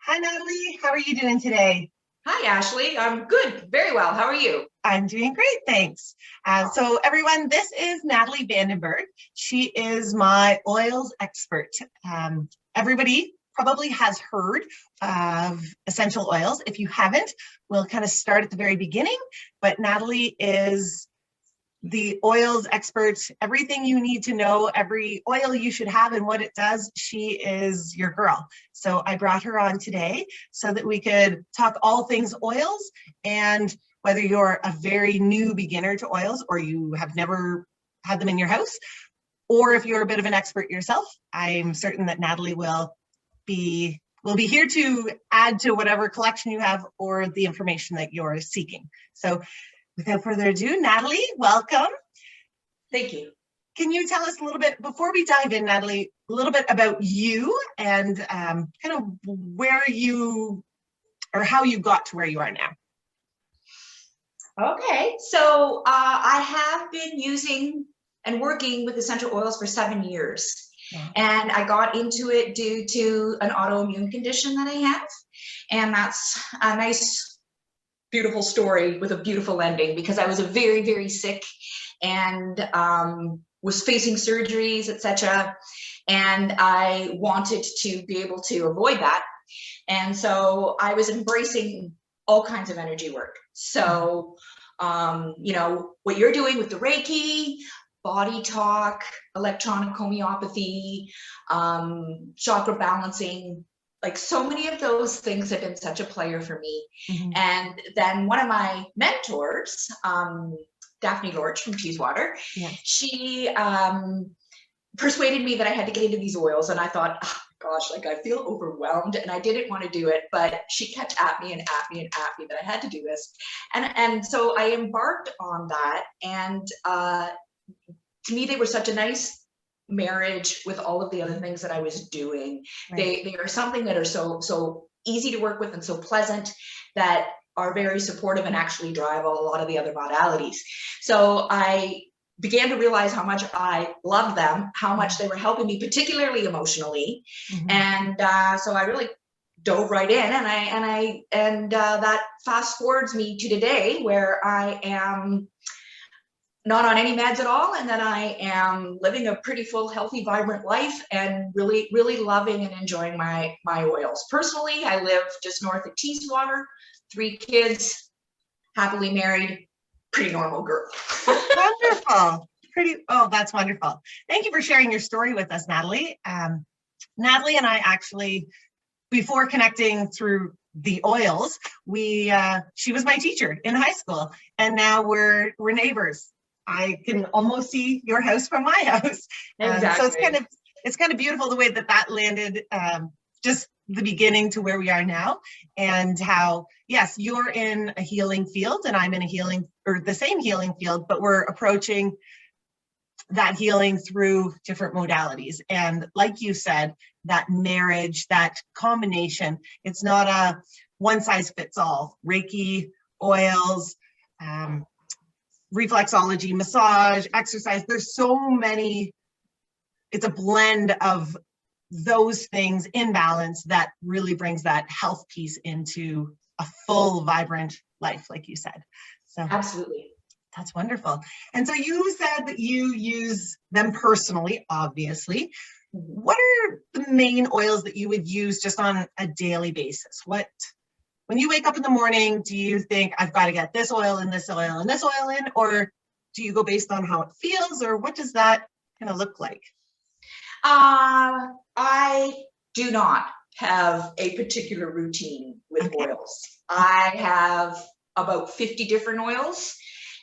Hi, Natalie. How are you doing today? Hi, Ashley. I'm good. Very well. How are you? I'm doing great, thanks. So everyone, this is Natalie Vandenberg. She is my oils expert. Everybody probably has heard of essential oils. If you haven't, we'll kind of start at the very beginning, but Natalie is the oils expert, everything you need to know, every oil you should have and what it does, she is your girl. So I brought her on today so that we could talk all things oils, and whether you're a very new beginner to oils or you have never had them in your house, or if you're a bit of an expert yourself, I'm certain that Natalie will be here to add to whatever collection you have or the information that you're seeking. So without further ado, Natalie, welcome. Thank you. Can you tell us a little bit, before we dive in, Natalie, a little bit about you and kind of where you, or how you got to where you are now? Okay. So I have been using and working with essential oils for 7 years. Yeah. And I got into it due to an autoimmune condition that I have. And that's a nice, beautiful story with a beautiful ending, because I was a very, very sick and was facing surgeries, etc. And I wanted to be able to avoid that. And so I was embracing all kinds of energy work. So, what you're doing with the Reiki, body talk, electronic homeopathy, chakra balancing, like so many of those things have been such a player for me. Mm-hmm. And then one of my mentors, Daphne Lorch from Teeswater, yeah. She persuaded me that I had to get into these oils. And I thought, oh, gosh, like I feel overwhelmed and I didn't want to do it, but she kept at me and at me and at me that I had to do this. And so I embarked on that. And to me, they were such a nice marriage with all of the other things that I was doing. Right. They are something that are so easy to work with and so pleasant, that are very supportive and actually drive a lot of the other modalities. So I began to realize how much I loved them, how much they were helping me, particularly emotionally. Mm-hmm. And so I really dove right in, and that fast forwards me to today, where I am not on any meds at all, and then I am living a pretty full, healthy, vibrant life, and really, really loving and enjoying my oils. Personally, I live just north of Teeswater, 3 kids, happily married, pretty normal girl. Wonderful. That's wonderful. Thank you for sharing your story with us, Natalie. Natalie and I actually, before connecting through the oils, she was my teacher in high school, and now we're neighbors. I can almost see your house from my house. Exactly. So it's kind of beautiful the way that landed, just the beginning to where we are now, and how, yes, you're in a healing field and I'm in the same healing field, but we're approaching that healing through different modalities. And like you said, that marriage, that combination, it's not a one size fits all. Reiki, oils, reflexology, massage, exercise, there's so many, it's a blend of those things in balance that really brings that health piece into a full, vibrant life, like you said. So absolutely. That's wonderful. And so you said that you use them personally, obviously. What are the main oils that you would use just on a daily basis? When you wake up in the morning, do you think I've got to get this oil and this oil and this oil in, or do you go based on how it feels, or what does that kind of look like? I do not have a particular routine with oils. I have about 50 different oils,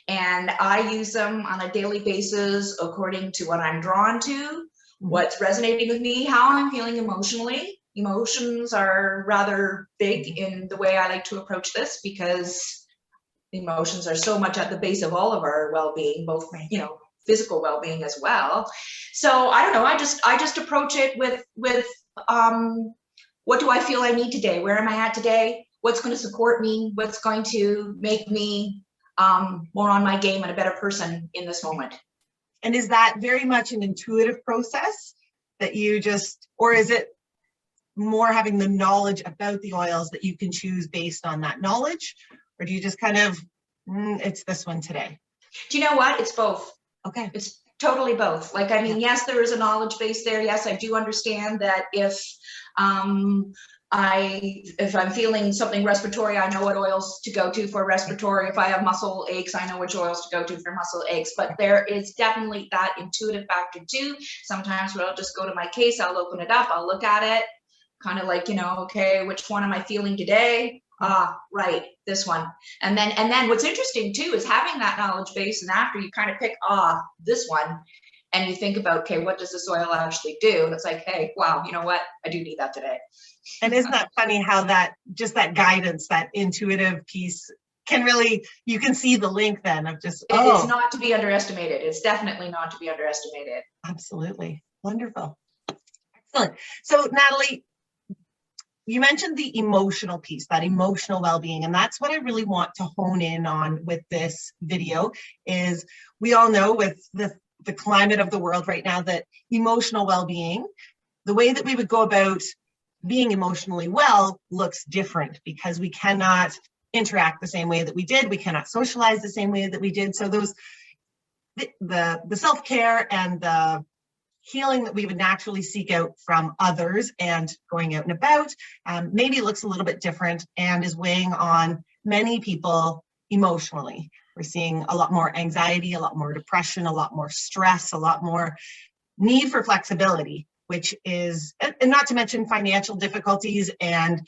and I use them on a daily basis according to what I'm drawn to, what's resonating with me, how I'm feeling emotionally. Emotions are rather big in the way I like to approach this, because emotions are so much at the base of all of our well-being, both, physical well-being as well. So I don't know, I just approach it with what do I feel I need today? Where am I at today? What's going to support me? What's going to make me more on my game and a better person in this moment? And is that very much an intuitive process that you just, or is it more having the knowledge about the oils that you can choose based on that knowledge? Or do you just kind of, it's this one today? Do you know what? It's both. Okay. It's totally both. Like, I mean, yes, there is a knowledge base there. Yes, I do understand that if I'm feeling something respiratory, I know what oils to go to for respiratory. If I have muscle aches, I know which oils to go to for muscle aches. But there is definitely that intuitive factor too. Sometimes I'll just go to my case, I'll open it up, I'll look at it, kind of like, you know, okay, which one am I feeling today? Right, this one. And then what's interesting too is having that knowledge base, and after you kind of pick this one, and you think about, okay, what does this oil actually do? And it's like, hey, wow, you know what? I do need that today. And isn't that funny how that just that guidance, that intuitive piece can really, you can see the link then of just, It's not to be underestimated. It's definitely not to be underestimated. Absolutely. Wonderful. Excellent. So Natalie, you mentioned the emotional piece, that emotional well-being, and that's what I really want to hone in on with this video. Is we all know with the climate of the world right now that emotional well-being, the way that we would go about being emotionally well looks different, because we cannot interact the same way that we did. We cannot socialize the same way that we did. So those the self-care and the healing that we would naturally seek out from others and going out and about maybe looks a little bit different and is weighing on many people emotionally. We're seeing a lot more anxiety, a lot more depression, a lot more stress, a lot more need for flexibility, which is, and not to mention financial difficulties and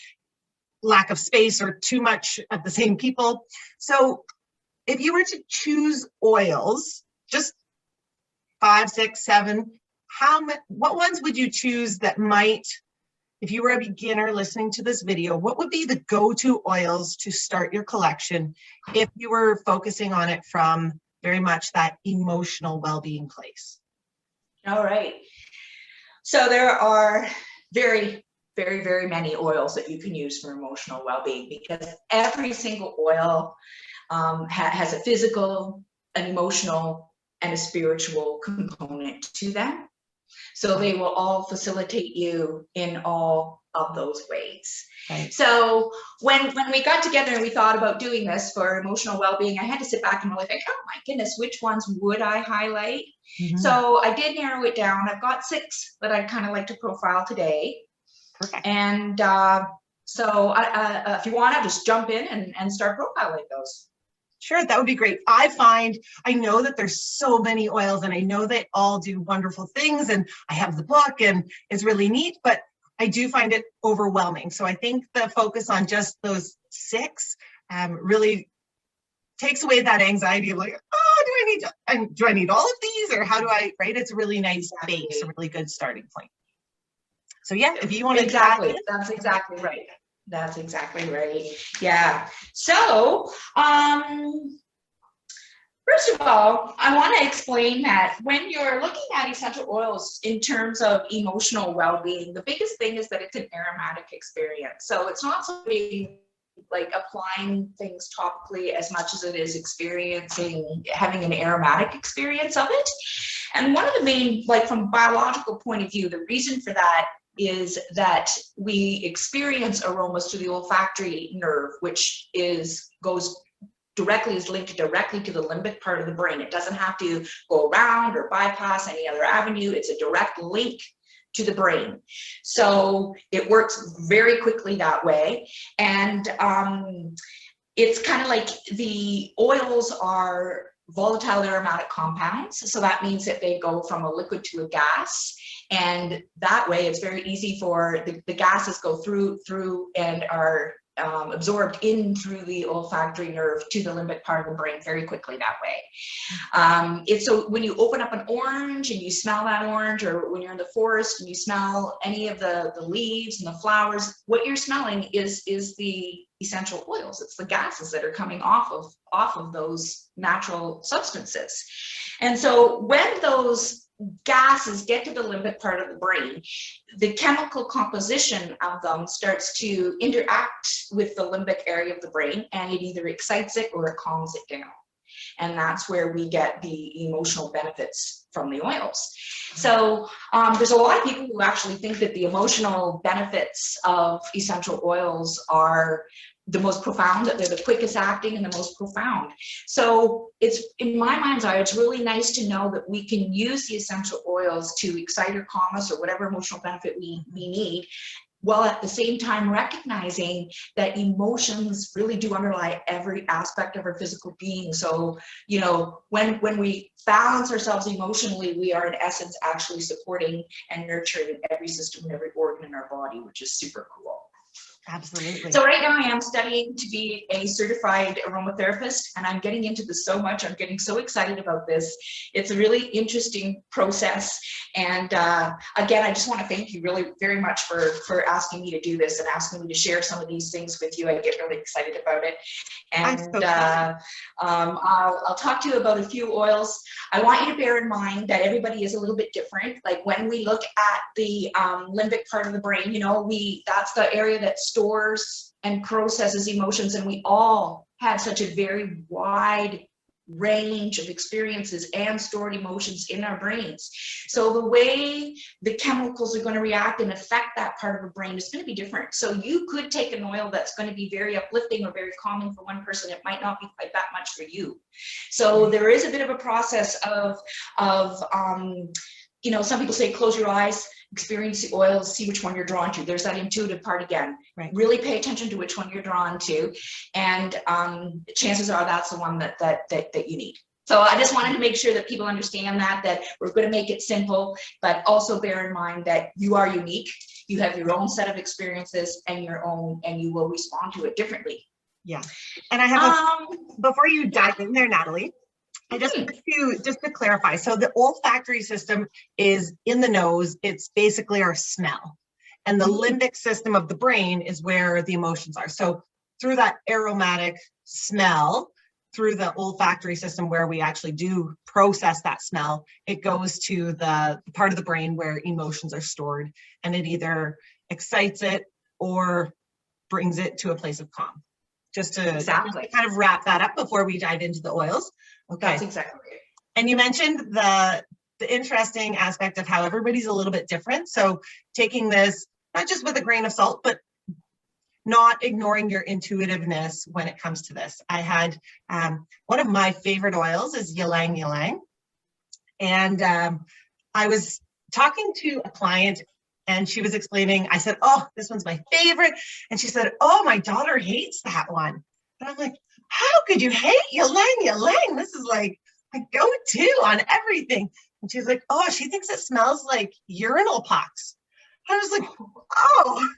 lack of space or too much of the same people. So if you were to choose oils, just 5, 6, 7, what ones would you choose that might, if you were a beginner listening to this video, what would be the go-to oils to start your collection if you were focusing on it from very much that emotional well-being place? All right. So there are very, very, very many oils that you can use for emotional well-being, because every single oil has a physical, an emotional, and a spiritual component to them. So they will all facilitate you in all of those ways. Right. So when we got together and we thought about doing this for emotional well-being, I had to sit back and really think, oh my goodness, which ones would I highlight? Mm-hmm. So I did narrow it down. I've got 6 that I'd kind of like to profile today. Perfect. And so if you want to just jump in and start profiling those. Sure, that would be great. I know that there's so many oils and I know they all do wonderful things, and I have the book and it's really neat, but I do find it overwhelming. So I think the focus on just those 6 really takes away that anxiety of like, oh, do I need all of these, or how do I, right? It's a really nice base, a really good starting point. So yeah, if you want to exactly, that's exactly right. That's exactly right. Yeah. So, first of all, I want to explain that when you're looking at essential oils in terms of emotional well-being, the biggest thing is that it's an aromatic experience. So it's not something like applying things topically as much as it is having an aromatic experience of it. And one of the main, like from a biological point of view, the reason for that is that we experience aromas to the olfactory nerve, which is linked directly to the limbic part of the brain. It doesn't have to go around or bypass any other avenue. It's a direct link to the brain. So it works very quickly that way. And it's kind of like the oils are volatile aromatic compounds. So that means that they go from a liquid to a gas. And that way it's very easy for the gases go through and are absorbed in through the olfactory nerve to the limbic part of the brain very quickly that way. It's so when you open up an orange and you smell that orange, or when you're in the forest and you smell any of the leaves and the flowers, what you're smelling is the essential oils. It's the gases that are coming off of those natural substances. And so when those gases get to the limbic part of the brain, the chemical composition of them starts to interact with the limbic area of the brain, and it either excites it or it calms it down. And that's where we get the emotional benefits from the oils. So there's a lot of people who actually think that the emotional benefits of essential oils are the most profound, that they're the quickest acting and the most profound. So it's, in my mind's eye, it's really nice to know that we can use the essential oils to excite or calm us or whatever emotional benefit we need, while at the same time recognizing that emotions really do underlie every aspect of our physical being. So, you know, when we balance ourselves emotionally, we are in essence actually supporting and nurturing every system and every organ in our body, which is super cool. Absolutely. So right now I am studying to be a certified aromatherapist, and I'm getting into this so much. I'm getting so excited about this. It's a really interesting process. And again, I just want to thank you really very much for asking me to do this and asking me to share some of these things with you. I get really excited about it. And I'll talk to you about a few oils. I want you to bear in mind that everybody is a little bit different. Like when we look at the limbic part of the brain, you know, that's the area that stores and processes emotions, and we all have such a very wide range of experiences and stored emotions in our brains. So the way the chemicals are going to react and affect that part of the brain is going to be different. So you could take an oil that's going to be very uplifting or very calming for one person. It might not be quite that much for you. So there is a bit of a process of you know, some people say close your eyes, experience the oils, see which one you're drawn to. There's that intuitive part again. Right. Really pay attention to which one you're drawn to, and chances are that's the one that you need. So I just wanted to make sure that people understand that we're going to make it simple, but also bear in mind that you are unique. You have your own set of experiences and you will respond to it differently. Yeah. And I have before you dive in there, Natalie, I just to clarify. So the olfactory system is in the nose. It's basically our smell. And the limbic system of the brain is where the emotions are. So through that aromatic smell, through the olfactory system where we actually do process that smell, it goes to the part of the brain where emotions are stored, and it either excites it or brings it to a place of calm. Just to kind of wrap that up before we dive into the oils. Okay. That's exactly right. And you mentioned the interesting aspect of how everybody's a little bit different. So taking this, not just with a grain of salt, but not ignoring your intuitiveness when it comes to this. I had one of my favorite oils is Ylang Ylang. And I was talking to a client and she was explaining, I said, oh, this one's my favorite. And she said, oh, my daughter hates that one. And I'm like, how could you hate Ylang Ylang? This is like my go-to on everything. And she's like, oh, she thinks it smells like urinal pucks. I was like, oh.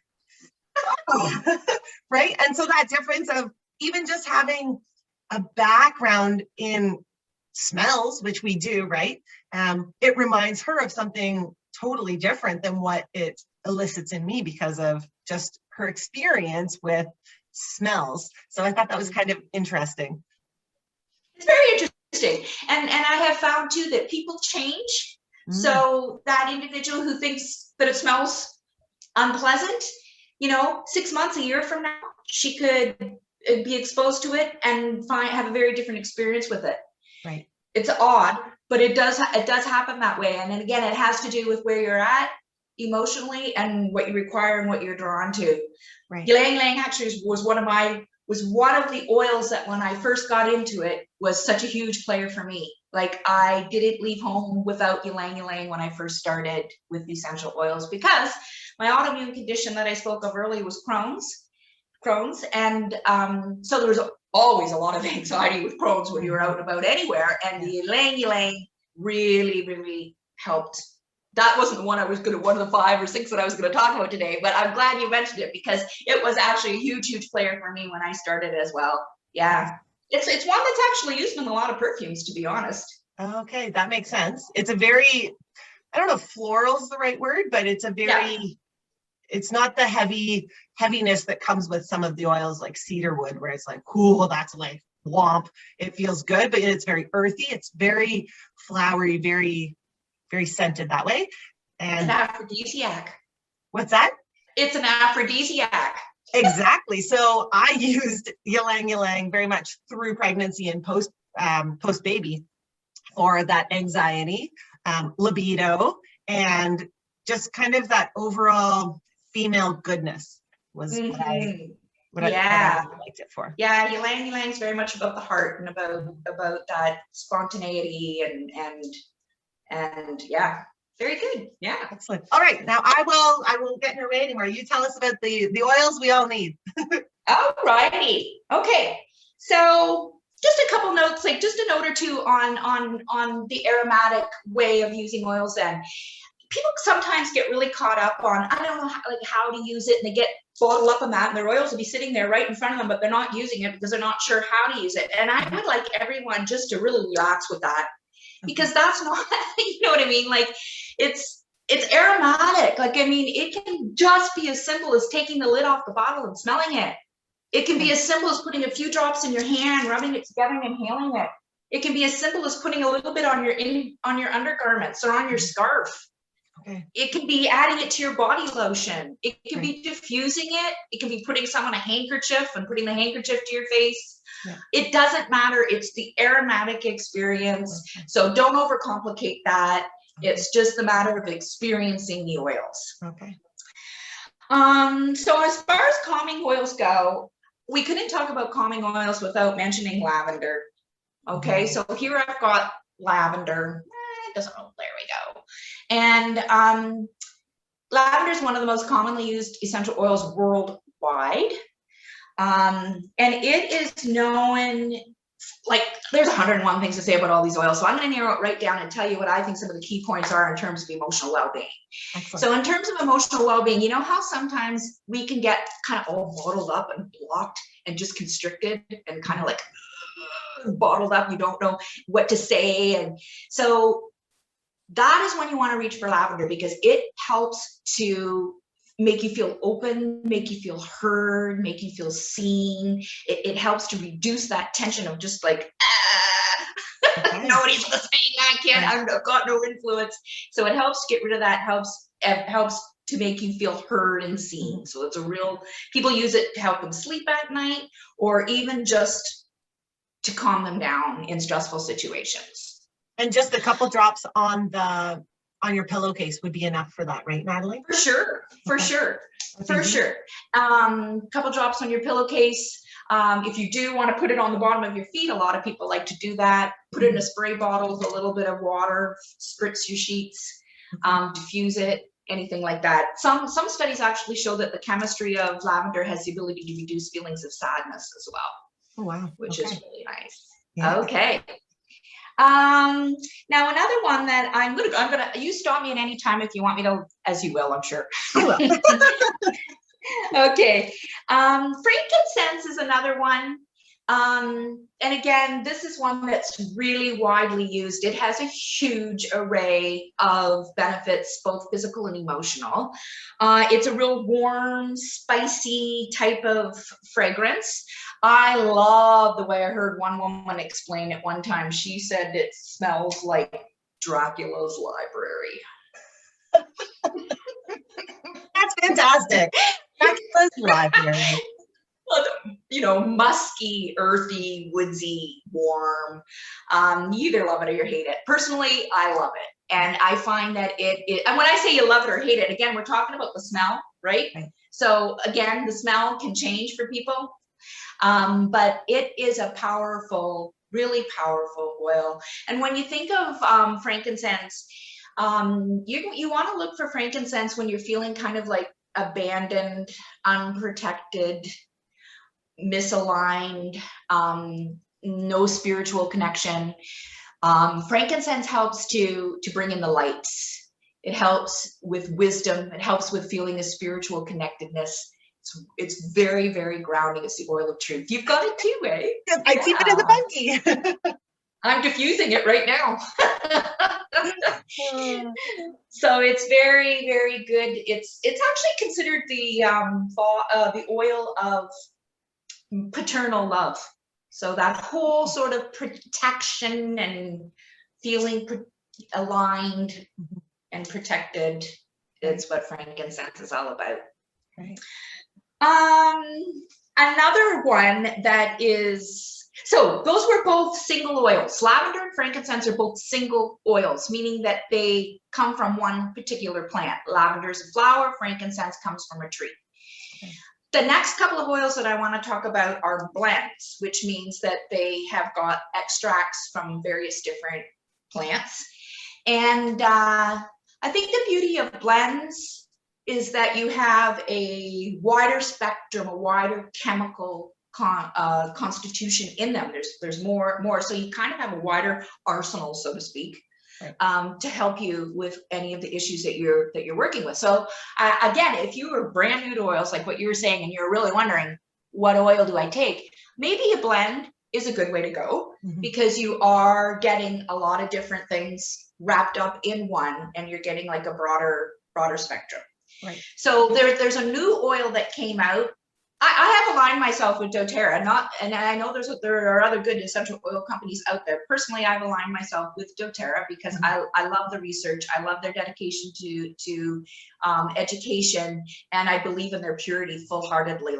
Right. And so that difference of even just having a background in smells, which we do, right? It reminds her of something totally different than what it elicits in me because of just her experience with smells. So I thought that was kind of interesting. It's very interesting. And I have found too that people change. So that individual who thinks that it smells unpleasant, you know, 6 months, a year from now, she could be exposed to it and have a very different experience with it. Right. It's odd, but it does happen that way. And then again, it has to do with where you're at emotionally and what you require and what you're drawn to. Right. Ylang Ylang actually was one of the oils that when I first got into it was such a huge player for me. Like I didn't leave home without Ylang Ylang when I first started with essential oils, because my autoimmune condition that I spoke of earlier was Crohn's. And so there was always a lot of anxiety with Crohn's when you were out and about anywhere. And the Ylang Ylang really, really helped. That wasn't the one I was one of the 5 or 6 that I was going to talk about today, but I'm glad you mentioned it because it was actually a huge, huge player for me when I started as well. Yeah. It's one that's actually used in a lot of perfumes, to be honest. Okay, that makes sense. It's a very, I don't know if floral is the right word, but it's a very, it's not the heaviness that comes with some of the oils like cedarwood, where it's like, cool, that's like womp. It feels good, but it's very earthy. It's very flowery, very, very scented that way. And an aphrodisiac. What's that? It's an aphrodisiac. Exactly. So I used Ylang Ylang very much through pregnancy and post-baby for that anxiety, libido, and just kind of that overall female goodness was what I liked it for. Yeah, Ylang Ylang is very much about the heart and about that spontaneity and yeah, very good. Yeah. Excellent. All right, now I will get in her way anymore. You tell us about the oils we all need. All righty. Okay. So just a couple notes, like just a note or two on the aromatic way of using oils then. People sometimes get really caught up on, I don't know how to use it, and they get bottled up on that, and their oils will be sitting there right in front of them, but they're not using it because they're not sure how to use it. And I would like everyone just to really relax with that, because that's not, you know what I mean? Like it's aromatic. Like, I mean, it can just be as simple as taking the lid off the bottle and smelling it. It can be as simple as putting a few drops in your hand, rubbing it together and inhaling it. It can be as simple as putting a little bit on your undergarments or on your scarf. Okay. It can be adding it to your body lotion. It can be diffusing it. It can be putting some on a handkerchief and putting the handkerchief to your face. Yeah. It doesn't matter. It's the aromatic experience. Okay. So don't overcomplicate that. Okay. It's just the matter of experiencing the oils. Okay. So as far as calming oils go, we couldn't talk about calming oils without mentioning lavender. Okay, so here I've got lavender. It doesn't know. There we go. And lavender is one of the most commonly used essential oils worldwide. And it is known, like, there's 101 things to say about all these oils. So I'm going to narrow it right down and tell you what I think some of the key points are in terms of emotional well-being. Excellent. So in terms of emotional well-being, you know how sometimes we can get kind of all bottled up and blocked and just constricted and kind of like bottled up. You don't know what to say. And so that is when you want to reach for lavender, because it helps to make you feel open, make you feel heard, make you feel seen. It helps to reduce that tension of just like, nobody's listening, I can't, I've got no influence. So it helps get rid of that, helps to make you feel heard and seen. So it's a real, people use it to help them sleep at night, or even just to calm them down in stressful situations. And just a couple drops on your pillowcase would be enough for that, right, Natalie? For sure, for sure. Couple drops on your pillowcase. If you do want to put it on the bottom of your feet, a lot of people like to do that. Put it in a spray bottle with a little bit of water, spritz your sheets, diffuse it, anything like that. Some studies actually show that the chemistry of lavender has the ability to reduce feelings of sadness as well. Oh, wow. Which is really nice. Yeah. Okay. Now another one that I'm gonna, you stop me at any time if you want me to, as you will, I'm sure. I will. Okay. Frankincense is another one. And again, this is one that's really widely used. It has a huge array of benefits, both physical and emotional. It's a real warm, spicy type of fragrance. I love the way I heard one woman explain it one time. She said it smells like Dracula's library. That's fantastic. Dracula's library. Well, you know, musky, earthy, woodsy, warm. You either love it or you hate it. Personally, I love it. And I find that and when I say you love it or hate it, again, we're talking about the smell, right? So again, the smell can change for people. But it is a powerful, really powerful oil. And when you think of frankincense, you want to look for frankincense when you're feeling kind of like abandoned, unprotected, misaligned, no spiritual connection. Frankincense helps to bring in the lights. It helps with wisdom. It helps with feeling a spiritual connectedness. It's very, very grounding. It's the oil of truth. You've got it too, eh? Yes, I keep it in the bunkie. I'm diffusing it right now. So it's very, very good. It's actually considered the oil of paternal love. So that whole sort of protection and feeling aligned and protected is what frankincense is all about. Right. Another one that is So those were both single oils. Lavender and frankincense are both single oils, meaning that they come from one particular plant. Lavender is a flower, frankincense comes from a tree. Okay. The next couple of oils that I want to talk about are blends, which means that they have got extracts from various different plants. And I think the beauty of blends is that you have a wider spectrum, a wider chemical constitution in them. There's more, so you kind of have a wider arsenal, so to speak, right, to help you with any of the issues that you're working with. So again, if you were brand new to oils, like what you were saying, and you're really wondering, what oil do I take? Maybe a blend is a good way to go, because you are getting a lot of different things wrapped up in one, and you're getting like a broader spectrum. Right. So there's a new oil that came out. I have aligned myself with doTERRA, and I know there are other good essential oil companies out there. Personally, I've aligned myself with doTERRA because I love the research, I love their dedication to education, and I believe in their purity full-heartedly.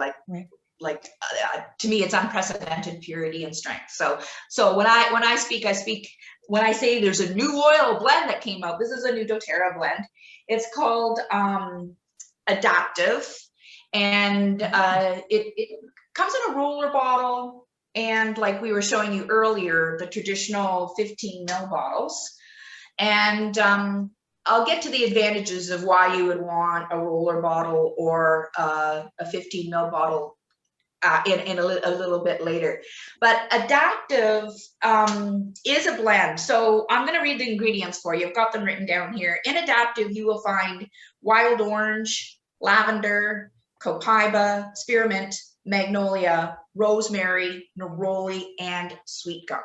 To me, it's unprecedented purity and strength. So when I speak when I say there's a new oil blend that came out. This is a new doTERRA blend. It's called Adaptive. And it comes in a roller bottle, and like we were showing you earlier, the traditional 15 ml bottles. And I'll get to the advantages of why you would want a roller bottle or a 15 ml bottle in a little bit later. But Adaptive is a blend. So I'm going to read the ingredients for you. I've got them written down here. In Adaptive, you will find wild orange, lavender, copaiba, spearmint, magnolia, rosemary, neroli, and sweet gum.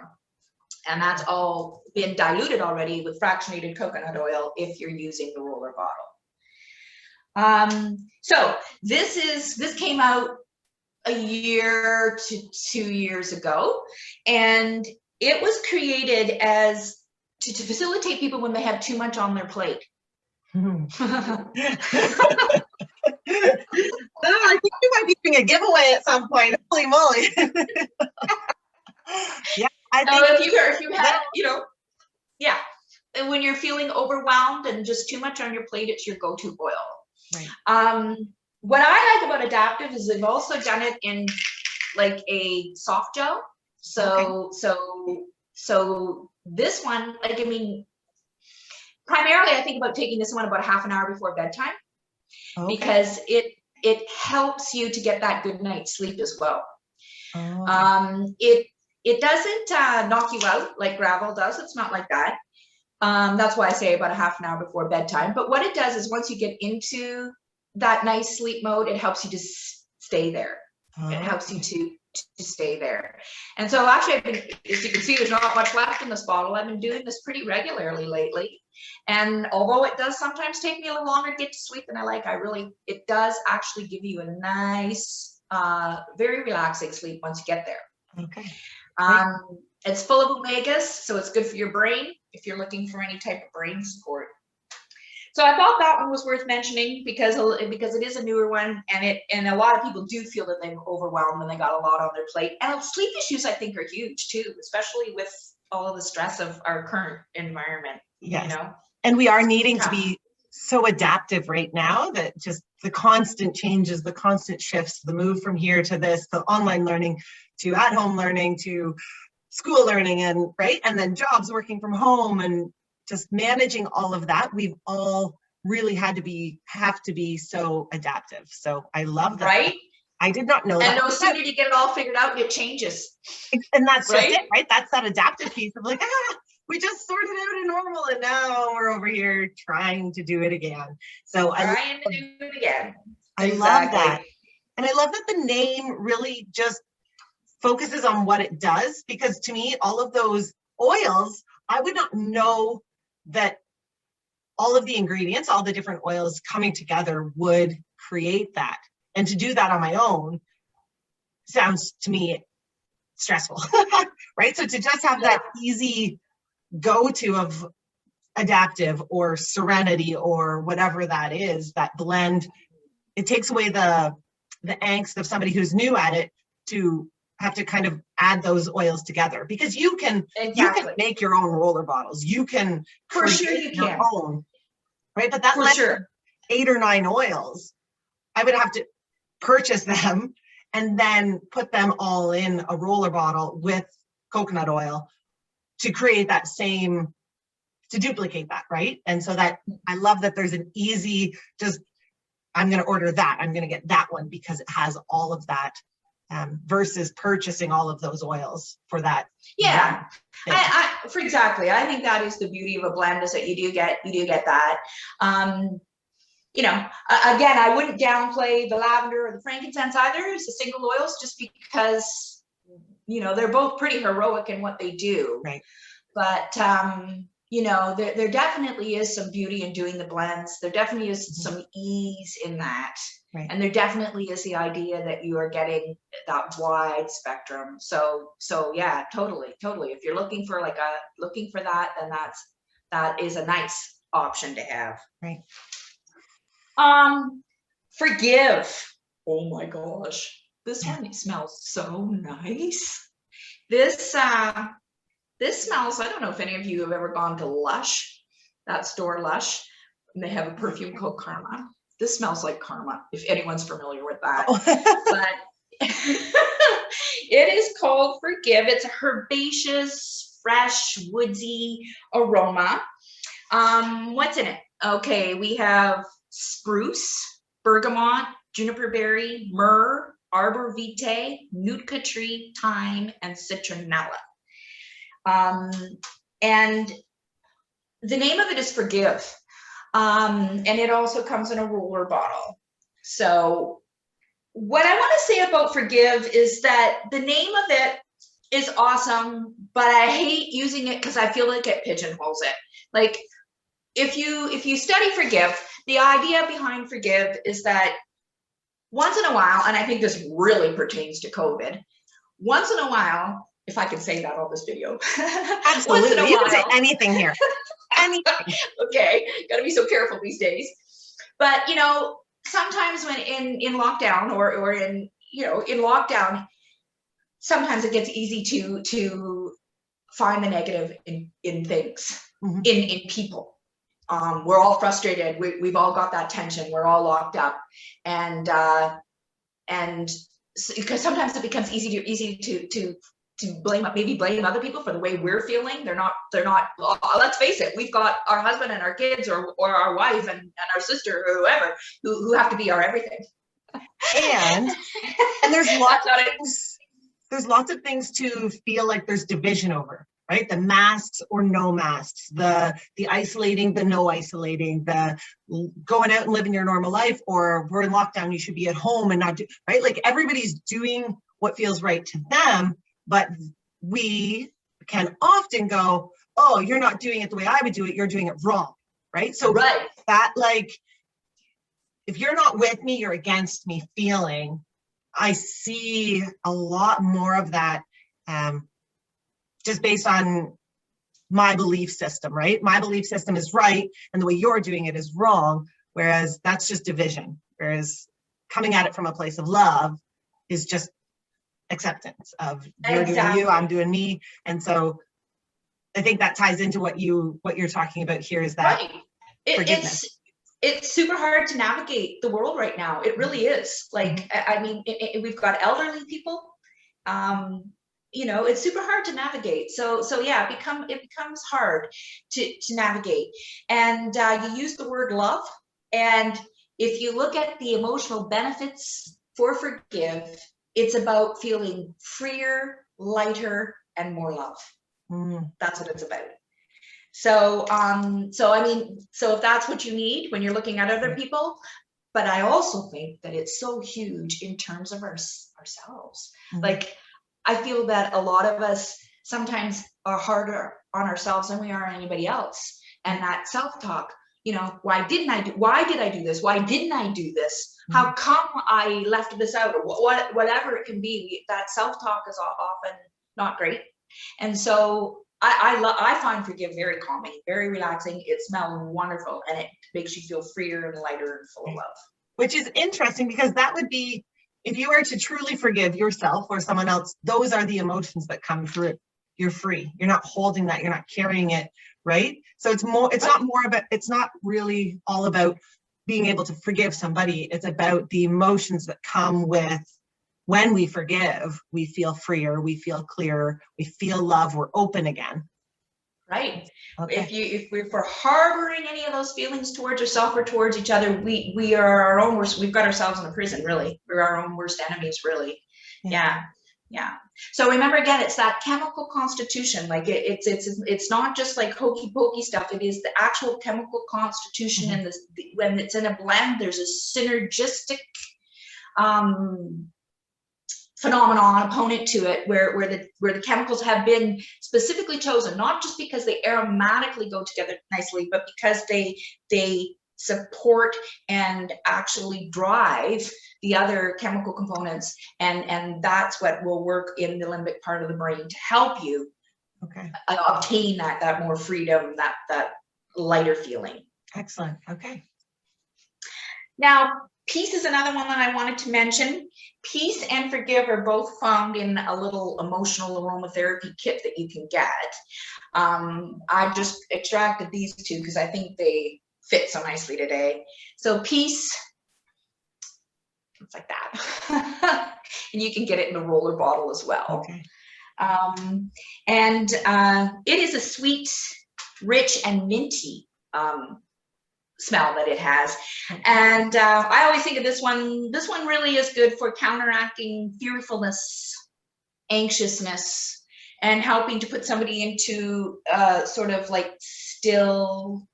And that's all been diluted already with fractionated coconut oil if you're using the roller bottle. So this came out a year to 2 years ago, and it was created as to facilitate people when they have too much on their plate. I think we might be doing a giveaway at some point. Holy moly! Yeah, I think if you have, yeah, and when you're feeling overwhelmed and just too much on your plate, it's your go-to oil. Right. What I like about Adaptive is they've also done it in like a soft gel. So this one, like, I mean, primarily I think about taking this one about half an hour before bedtime. Okay. Because it helps you to get that good night's sleep as well. Oh. It doesn't knock you out like gravel does. It's not like that. That's why I say about a half an hour before bedtime. But what it does is once you get into that nice sleep mode, it helps you to stay there. Oh. It helps you to stay there. And so actually, as you can see, there's not much left in this bottle. I've been doing this pretty regularly lately. And although it does sometimes take me a little longer to get to sleep than I like, it does actually give you a nice, very relaxing sleep once you get there. Okay. It's full of omegas, so it's good for your brain if you're looking for any type of brain support. So I thought that one was worth mentioning because it is a newer one, and a lot of people do feel that they're overwhelmed and they got a lot on their plate. And sleep issues, I think, are huge too, especially with all of the stress of our current environment. Yes. And we are needing to be so adaptive right now that just the constant changes, the constant shifts, the move from here to this, the online learning to at-home learning to school learning, and then jobs, working from home, and just managing all of that. We've all really have to be so adaptive. So I love that. Right. I did not know that. And no sooner you get it all figured out, it changes. And that's just it, right? That's that adaptive piece of like, we just sorted out a normal, and now we're over here trying to do it again. So I love that. And I love that the name really just focuses on what it does, because to me, all of those oils, I would not know that all of the ingredients, all the different oils coming together would create that. And to do that on my own sounds to me stressful, right? So to just have that easy go-to of Adaptive or Serenity or whatever that is, that blend, it takes away the angst of somebody who's new at it to have to kind of add those oils together, because you can make your own roller bottles. You can For sure you your can. own, right? But that For sure. 8 or 9 oils, I would have to purchase them and then put them all in a roller bottle with coconut oil to create that same, to duplicate that, right? And so that, I love that there's an easy, just, I'm going to order that. I'm going to get that one because it has all of that, versus purchasing all of those oils for that. Yeah, for exactly. I think that is the beauty of a blend, is that you do get that. You know, again, I wouldn't downplay the lavender or the frankincense either as the single oils, just because, you know, they're both pretty heroic in what they do. Right. But, you know, there definitely is some beauty in doing the blends. There definitely is some ease in that. Right. And there definitely is the idea that you are getting that wide spectrum. So yeah, totally. If you're looking for that, then that is a nice option to have. Right. Forgive. Oh my gosh. This one smells so nice. This smells, I don't know if any of you have ever gone to Lush, that store Lush, and they have a perfume called Karma. This smells like Karma, if anyone's familiar with that. But it is called Forgive. It's a herbaceous, fresh, woodsy aroma. What's in it? Okay, we have spruce, bergamot, juniper berry, myrrh, arbor vitae, nootka tree, thyme, and citronella. And the name of it is Forgive. And it also comes in a roller bottle. So what I want to say about Forgive is that the name of it is awesome, but I hate using it because I feel like it pigeonholes it. Like, if you study Forgive, the idea behind Forgive is that once in a while, and I think this really pertains to COVID, once in a while, if I can say that on this video. Absolutely, you can say anything here. Anything. Okay, gotta be so careful these days. But, you know, sometimes when in lockdown or in, you know, in lockdown, sometimes it gets easy to find the negative in things, in people. We're all frustrated. We've all got that tension. We're all locked up, and because sometimes it becomes easy to blame other people for the way we're feeling. They're not. Let's face it. We've got our husband and our kids, or our wife and our sister, or whoever, who have to be our everything. And there's lots of things to feel like there's division over. Right? The masks or no masks, the isolating, the no isolating, the going out and living your normal life, or we're in lockdown, you should be at home and not do, right? Like, everybody's doing what feels right to them, but we can often go, oh, you're not doing it the way I would do it, you're doing it wrong, right? So that, like, if you're not with me, you're against me feeling, I see a lot more of that, just based on my belief system, right? My belief system is right, and the way you're doing it is wrong, whereas that's just division. Whereas coming at it from a place of love is just acceptance of you're doing you, I'm doing me. And so I think that ties into what you're talking about here, is that forgiveness. It's super hard to navigate the world right now. It really is. Like, I mean, we've got elderly people, you know, it's super hard to navigate. So yeah, it becomes hard to navigate. And you use the word love. And if you look at the emotional benefits for Forgive, it's about feeling freer, lighter, and more love. That's what it's about. So, I mean, so if that's what you need when you're looking at other people, but I also think that it's so huge in terms of ourselves. Like, I feel that a lot of us sometimes are harder on ourselves than we are on anybody else. And that self-talk, you know, why did I do this? Why didn't I do this? How come I left this out? Or whatever it can be, that self-talk is often not great. And so I find Forgive very calming, very relaxing. It smells wonderful, and it makes you feel freer and lighter and full of love. Which is interesting, because that would be, if you are to truly forgive yourself or someone else, those are the emotions that come through. You're free. You're not holding that. You're not carrying it, right? So it's not really all about being able to forgive somebody. It's about the emotions that come with when we forgive. We feel freer, we feel clearer, we feel love, we're open again. Right. Okay. If we're harboring any of those feelings towards ourselves or towards each other, we are our own worst. We've got ourselves in a prison, really. We're our own worst enemies, really. Yeah. So remember, again, it's that chemical constitution. Like it's not just like hokey pokey stuff. It is the actual chemical constitution, and when it's in a blend, there's a synergistic phenomenon opponent to it, where the chemicals have been specifically chosen, not just because they aromatically go together nicely, but because they support and actually drive the other chemical components, and that's what will work in the limbic part of the brain to help you obtain that more freedom, that lighter feeling. Excellent. Okay. Now, peace is another one that I wanted to mention. Peace and forgive are both found in a little emotional aromatherapy kit that you can get. I just extracted these two because I think they fit so nicely today. So peace, it's like that. And you can get it in a roller bottle as well. Okay. It is a sweet, rich, and minty smell that it has. And I always think of this one. This one really is good for counteracting fearfulness, anxiousness, and helping to put somebody into sort of like still,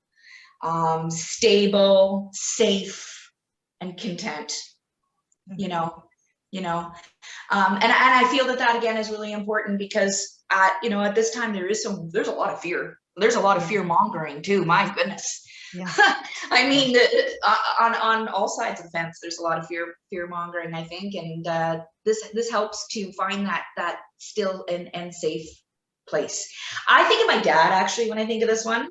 stable, safe, and content. And I feel that again is really important, because at this time there's a lot of fear. There's a lot of fear mongering too. My goodness. Yeah. I mean, on all sides of the fence, there's a lot of fear mongering, I think, and this helps to find that still and safe place. I think of my dad, actually, when I think of this one.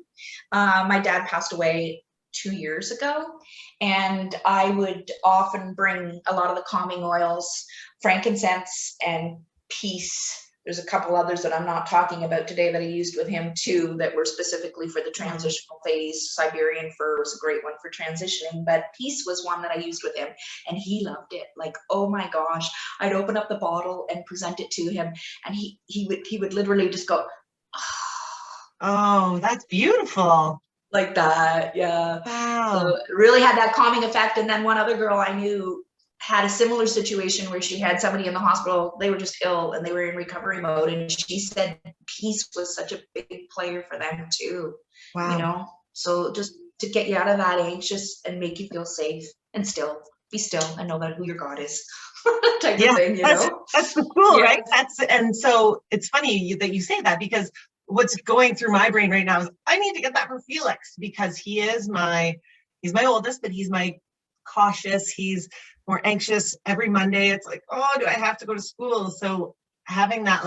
My dad passed away 2 years ago, and I would often bring a lot of the calming oils, frankincense and peace. There's a couple others that I'm not talking about today that I used with him too, that were specifically for the transitional phase. Siberian fir is a great one for transitioning, but peace was one that I used with him, and he loved it. Like, oh my gosh, I'd open up the bottle and present it to him, and he would literally just go, oh, that's beautiful. Like that. Yeah. Wow. So it really had that calming effect. And then one other girl I knew had a similar situation where she had somebody in the hospital. They were just ill and they were in recovery mode, and she said peace was such a big player for them too. Wow. So just to get you out of that anxious and make you feel safe, and still be still and know that who your God is. Type of thing, that's the cool, right? And so it's funny that you say that, because what's going through my brain right now is I need to get that for Felix, because he's my oldest, but he's my cautious. He's more anxious. Every Monday it's like, oh, do I have to go to school? So having that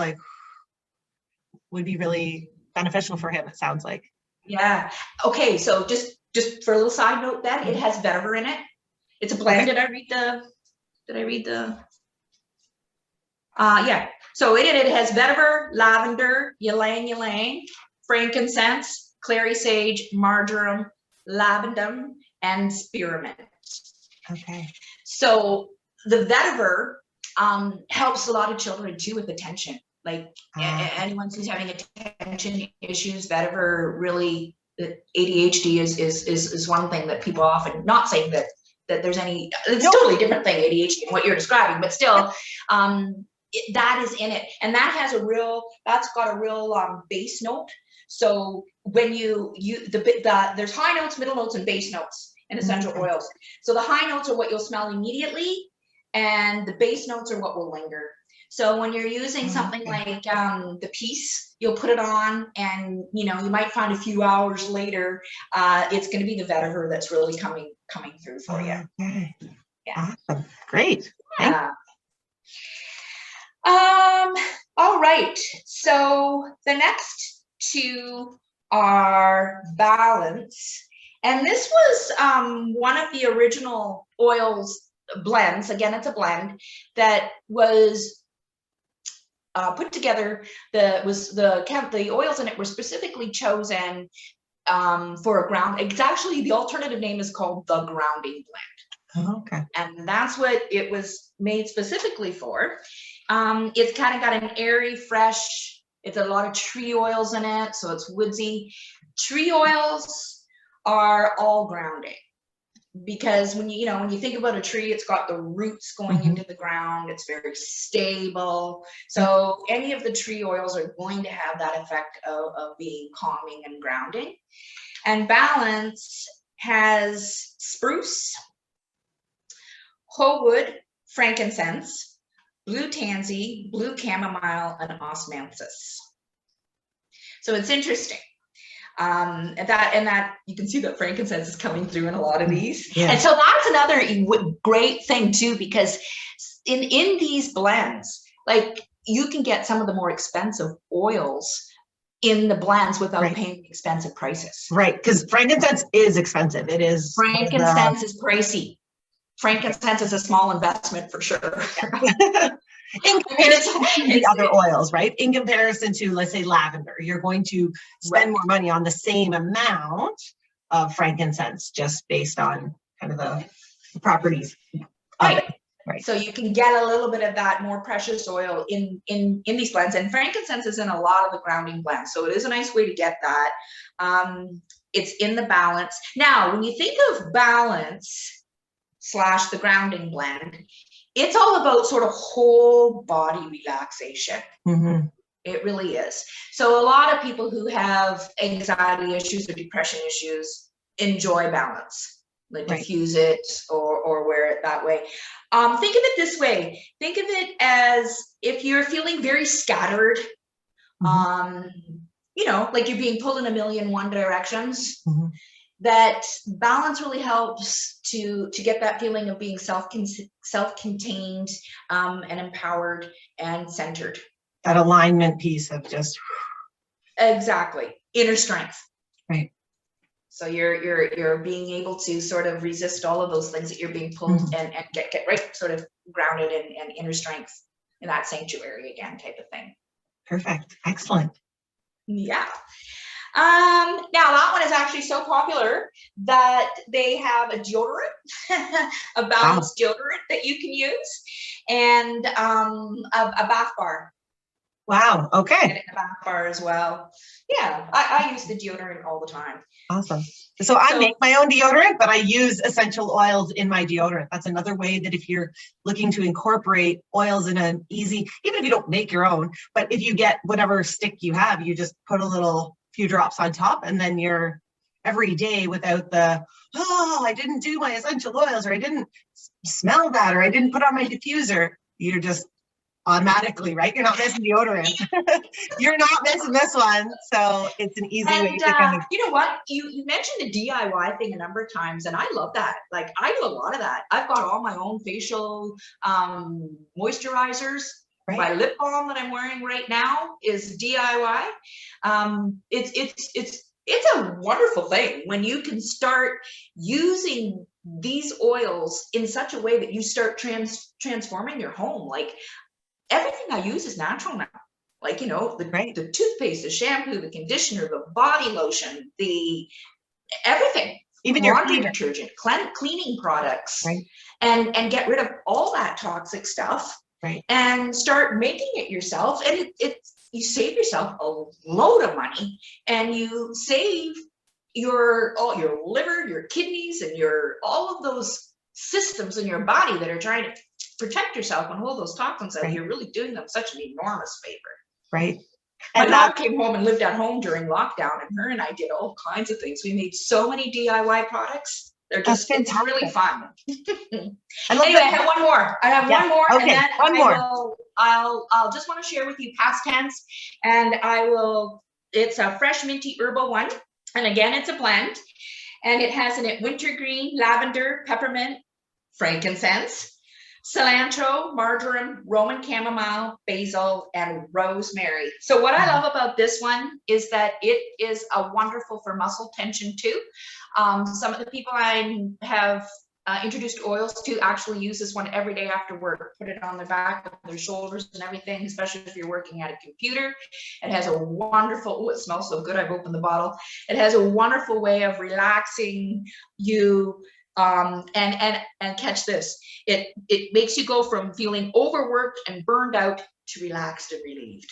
would be really beneficial for him, it sounds like. Yeah. Okay, so just for a little side note, then it has vetiver in it. It's a blend. Did I read the yeah. So it has vetiver, lavender, ylang ylang, frankincense, clary sage, marjoram, labendum, and spearmint. Okay. So the vetiver helps a lot of children too with attention. Like anyone who's having attention issues, vetiver really, ADHD is one thing that people often, not saying that there's any, it's a totally different thing, ADHD, and what you're describing, but still, that is in it, and that's got a real bass note. So when there's high notes, middle notes, and bass notes in essential oils. So the high notes are what you'll smell immediately, and the bass notes are what will linger. So when you're using something like the peace, you'll put it on, and you might find a few hours later, it's going to be the vetiver that's really coming through for you. Okay. Yeah. Awesome. Great. Yeah. All right. So the next two are balance. And this was one of the original oils blends. Again, it's a blend that was put together. The oils in it were specifically chosen for a ground. It's actually, the alternative name is called the grounding blend. Oh, okay. And that's what it was made specifically for. It's kind of got an airy, fresh, it's a lot of tree oils in it, so it's woodsy. Tree oils are all grounding, because when you think about a tree, it's got the roots going into the ground. It's very stable. So any of the tree oils are going to have that effect of being calming and grounding. And Balance has spruce, whole wood, frankincense, blue tansy, blue chamomile, and osmanthus. So it's interesting. And that you can see that frankincense is coming through in a lot of these. Yeah. And so that's another great thing too, because in these blends, like, you can get some of the more expensive oils in the blends without paying expensive prices. Right, because frankincense is expensive. It is. Frankincense is pricey. Frankincense is a small investment for sure. In comparison to the other oils, right? In comparison to, let's say, lavender, you're going to spend more money on the same amount of frankincense just based on kind of the properties. Right. So you can get a little bit of that more precious oil in these blends, and frankincense is in a lot of the grounding blends. So it is a nice way to get that. It's in the Balance. Now, when you think of Balance / the grounding blend, it's all about sort of whole body relaxation. It really is. So a lot of people who have anxiety issues or depression issues enjoy Balance, like diffuse it or wear it that way. Think of it this way. Think of it as if you're feeling very scattered, like you're being pulled in a million one directions. That Balance really helps to get that feeling of being self-contained and empowered and centered. That alignment piece of just. Exactly. Inner strength. Right. So you're being able to sort of resist all of those things that you're being pulled and get right sort of grounded and inner strength in that sanctuary again type of thing. Perfect. Excellent. Yeah. Now that one is actually so popular that they have a deodorant, a Balance deodorant that you can use, and a bath bar. Wow. Okay. And a bath bar as well. Yeah, I use the deodorant all the time. Awesome. So I make my own deodorant, but I use essential oils in my deodorant. That's another way that if you're looking to incorporate oils in an easy, even if you don't make your own, but if you get whatever stick you have, you just put a few drops on top, and then you're every day without the, I didn't do my essential oils, or I didn't smell that, or I didn't put on my diffuser. You're just automatically, right? You're not missing deodorant. You're not missing this one. So it's an easy way to kind of. You know what? You mentioned the DIY thing a number of times, and I love that. Like, I do a lot of that. I've got all my own facial moisturizers. My lip balm that I'm wearing right now is DIY. It's a wonderful thing when you can start using these oils in such a way that you start transforming your home. Like, everything I use is natural now. Like, the toothpaste, the shampoo, the conditioner, the body lotion, everything. Even your laundry detergent, cleaning products, and get rid of all that toxic stuff. And start making it yourself, and you save yourself a load of money, and you save your liver, your kidneys, and all of those systems in your body that are trying to protect yourself and hold those toxins out. You're really doing them such an enormous favor. Right. And my mom came home and lived at home during lockdown, and her and I did all kinds of things. We made so many DIY products. They're just, it's really fun. Anyway, I have one more. Okay, and then one more. I'll just want to share with you past tense, and it's a fresh minty herbal one. And again, it's a blend, and it has in it wintergreen, lavender, peppermint, frankincense, cilantro, marjoram, Roman chamomile, basil, and rosemary. So what I love about this one is that it is a wonderful for muscle tension too. Some of the people I have introduced oils to actually use this one every day after work. Put it on the back of their shoulders and everything, especially if you're working at a computer. It has a wonderful, oh, it smells so good. I've opened the bottle. It has a wonderful way of relaxing you. And catch this, it makes you go from feeling overworked and burned out to relaxed and relieved.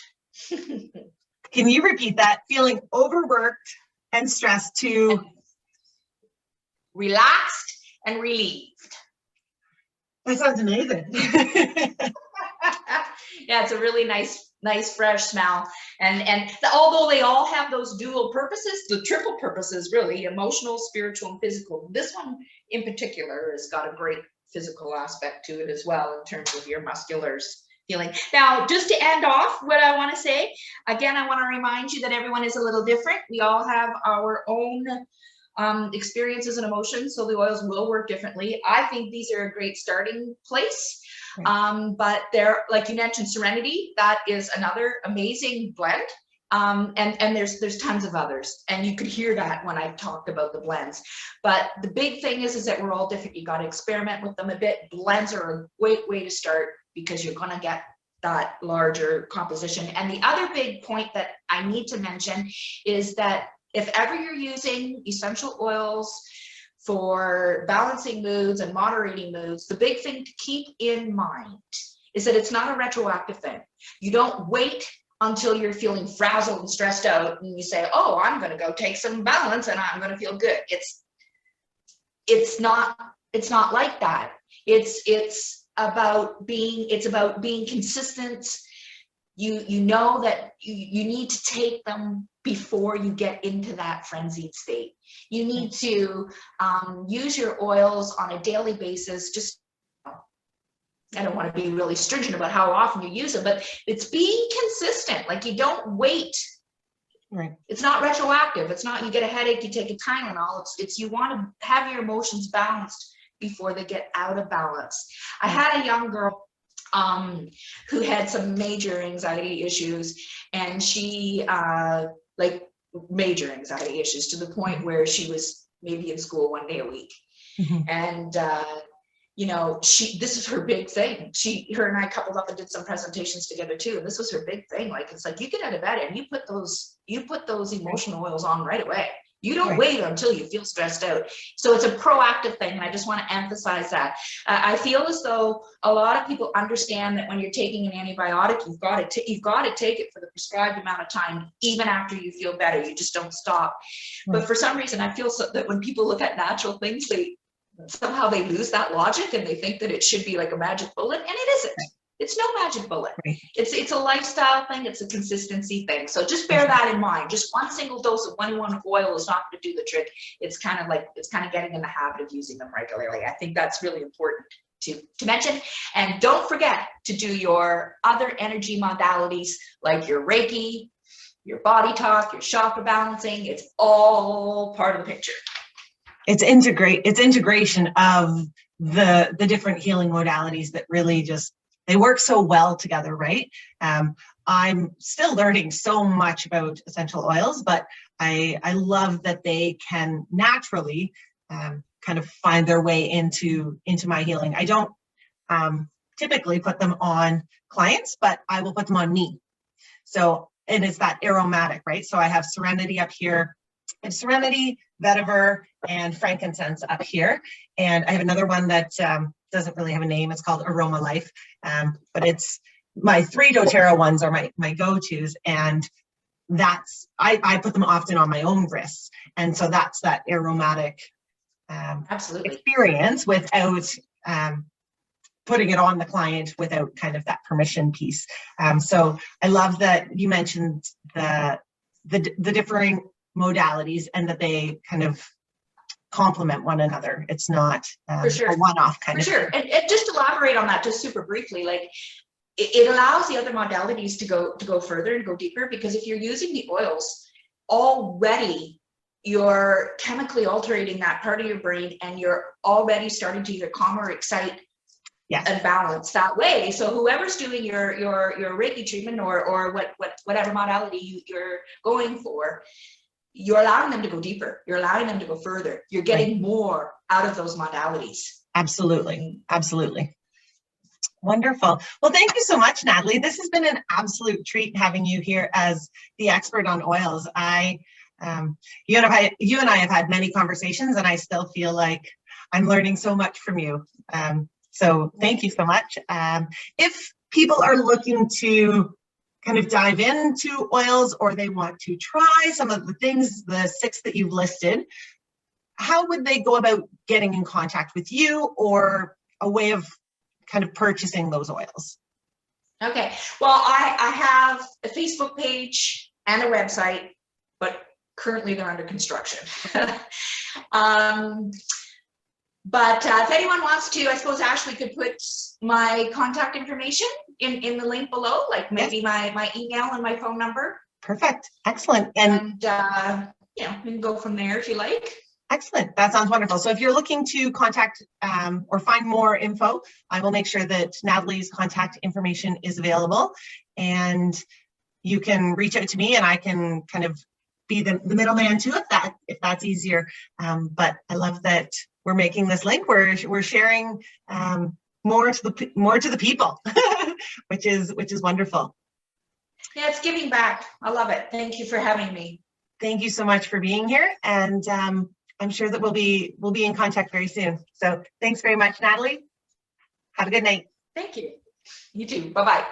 Can you repeat that? Feeling overworked and stressed to relaxed and relieved. That sounds amazing. Yeah, it's a really nice fresh smell. And although they all have those dual purposes, the triple purposes really, emotional, spiritual, and physical, this one in particular has got a great physical aspect to it as well in terms of your musculars feeling. Now, just to end off what I want to say, again, I want to remind you that everyone is a little different. We all have our own experiences and emotions, so the oils will work differently. I think these are a great starting place. But there, like you mentioned, Serenity, that is another amazing blend. And there's tons of others, and you could hear that when I talked about the blends. But the big thing is that we're all different. You got to experiment with them a bit. Blends are a great way to start because you're going to get that larger composition. And the other big point that I need to mention is that if ever you're using essential oils for balancing moods and moderating moods, the big thing to keep in mind is that it's not a retroactive thing. You don't wait until you're feeling frazzled and stressed out and you say, oh, I'm going to go take some balance and I'm going to feel good. It's not like that. It's about being consistent. You know that you need to take them before you get into that frenzied state. You need to use your oils on a daily basis. Just, I don't want to be really stringent about how often you use them, but it's being consistent. Like, you don't wait. Right. It's not retroactive. It's not you get a headache, you take a Tylenol. It's you want to have your emotions balanced before they get out of balance. I had a young girl who had some major anxiety issues, and she like major anxiety issues to the point where she was maybe in school 1 day a week. And you know, this is her big thing. Her and I coupled up and did some presentations together too, and this was her big thing. Like, it's like you get out of bed and you put those emotional oils on right away. You don't wait until you feel stressed out. So it's a proactive thing, and I just want to emphasize that. I feel as though a lot of people understand that when you're taking an antibiotic, you've got to take it for the prescribed amount of time, even after you feel better. You just don't stop. But for some reason, I feel that when people look at natural things, somehow they lose that logic and they think that it should be like a magic bullet, and it isn't. It's no magic bullet. It's a lifestyle thing. It's a consistency thing. So just bear that in mind. Just one single dose of 1 oil is not going to do the trick. It's kind of getting in the habit of using them regularly. I think that's really important to mention. And don't forget to do your other energy modalities like your Reiki, your body talk, your chakra balancing. It's all part of the picture. It's integration of the different healing modalities that really just, they work so well together, right? I'm still learning so much about essential oils, but I love that they can naturally kind of find their way into my healing. I don't typically put them on clients, but I will put them on me. So, and it's that aromatic, right? So I have Serenity up here. I have Serenity, Vetiver, and Frankincense up here. And I have another one that doesn't really have a name. It's called Aroma Life. But it's my 3 doTERRA ones are my go-tos. And that's, I put them often on my own wrists. And so that's that aromatic experience without putting it on the client, without kind of that permission piece. So I love that you mentioned the differing modalities and that they kind of complement one another. It's not for sure. a one-off kind of thing. And just elaborate on that just super briefly, like it allows the other modalities to go further and go deeper, because if you're using the oils already, you're chemically altering that part of your brain, and you're already starting to either calm or excite and balance that way. So whoever's doing your Reiki treatment or whatever modality you're going for, you're allowing them to go deeper. You're allowing them to go further. You're getting more out of those modalities. Absolutely. Absolutely. Wonderful. Well, thank you so much, Natalie. This has been an absolute treat having you here as the expert on oils. You and I have had many conversations, and I still feel like I'm learning so much from you. So thank you so much. If people are looking to kind of dive into oils, or they want to try some of the things, the 6 that you've listed, how would they go about getting in contact with you, or a way of kind of purchasing those oils? Okay, well, I have a Facebook page and a website, but currently they're under construction. But if anyone wants to, I suppose Ashley could put my contact information in the link below, like maybe my email and my phone number. Perfect. Excellent. And you know, we can go from there if you like. Excellent. That sounds wonderful. So if you're looking to contact or find more info, I will make sure that Natalie's contact information is available, and you can reach out to me, and I can kind of be the middleman too, if that's easier. But I love that we're making this link. We're sharing more to the people, which is wonderful. Yeah, it's giving back. I love it. Thank you for having me. Thank you so much for being here, and I'm sure that we'll be in contact very soon. So thanks very much, Natalie. Have a good night. Thank you. You too. Bye-bye.